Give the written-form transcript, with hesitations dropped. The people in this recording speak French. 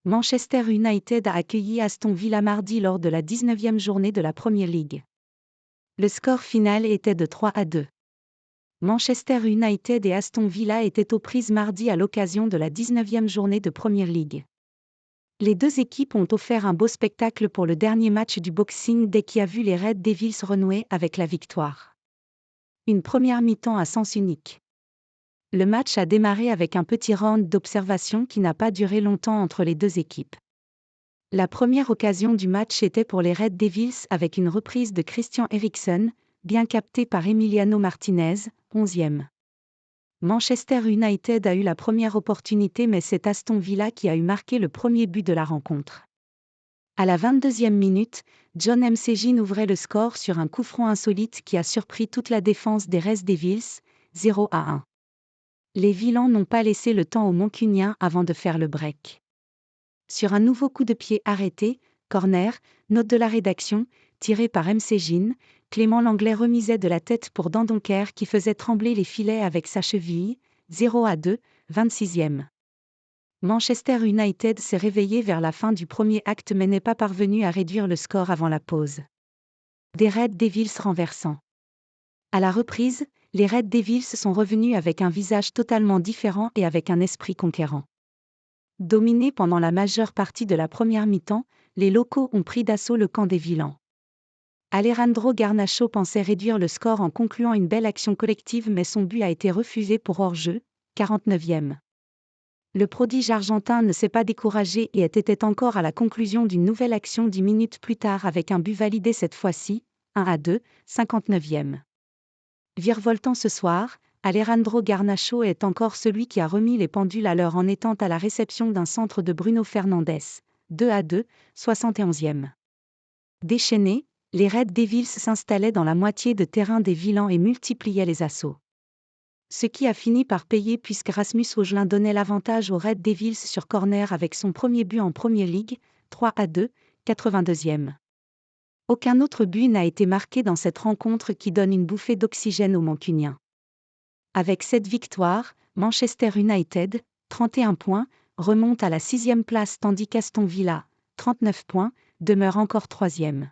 Manchester United a accueilli Aston Villa mardi lors de la 19e journée de la Premier League. Le score final était de 3-2. Manchester United et Aston Villa étaient aux prises mardi à l'occasion de la 19e journée de Premier League. Les deux équipes ont offert un beau spectacle pour le dernier match du Boxing Day qui a vu les Red Devils renouer avec la victoire. Une première mi-temps à sens unique. Le match a démarré avec un petit round d'observation qui n'a pas duré longtemps entre les deux équipes. La première occasion du match était pour les Red Devils avec une reprise de Christian Eriksen, bien captée par Emiliano Martinez, 11e. Manchester United a eu la première opportunité mais c'est Aston Villa qui a eu marqué le premier but de la rencontre. À la 22e minute, John McGinn ouvrait le score sur un coup franc insolite qui a surpris toute la défense des Red Devils, 0-1. Les Villans n'ont pas laissé le temps aux Mancuniens avant de faire le break. Sur un nouveau coup de pied arrêté, corner, note de la rédaction, tiré par McGinn, Clément Langlais remisait de la tête pour Dendoncker qui faisait trembler les filets avec sa cheville, 0-2, 26e. Manchester United s'est réveillé vers la fin du premier acte mais n'est pas parvenu à réduire le score avant la pause. Des Red Devils renversants. À la reprise, les Red Devils sont revenus avec un visage totalement différent et avec un esprit conquérant. Dominés pendant la majeure partie de la première mi-temps, les locaux ont pris d'assaut le camp des Villans. Alejandro Garnacho pensait réduire le score en concluant une belle action collective mais son but a été refusé pour hors-jeu, 49e. Le prodige argentin ne s'est pas découragé et était encore à la conclusion d'une nouvelle action 10 minutes plus tard avec un but validé cette fois-ci, 1-2, 59e. Virevoltant ce soir, Alejandro Garnacho est encore celui qui a remis les pendules à l'heure en étant à la réception d'un centre de Bruno Fernandes, 2-2, 71e. Déchaînés, les Red Devils s'installaient dans la moitié de terrain des Villans et multipliaient les assauts. Ce qui a fini par payer puisque Rasmus Højlund donnait l'avantage aux Red Devils sur corner avec son premier but en Premier League, 3-2, 82e. Aucun autre but n'a été marqué dans cette rencontre qui donne une bouffée d'oxygène aux Mancuniens. Avec cette victoire, Manchester United, 31 points, remonte à la 6e place tandis qu'Aston Villa, 39 points, demeure encore 3e.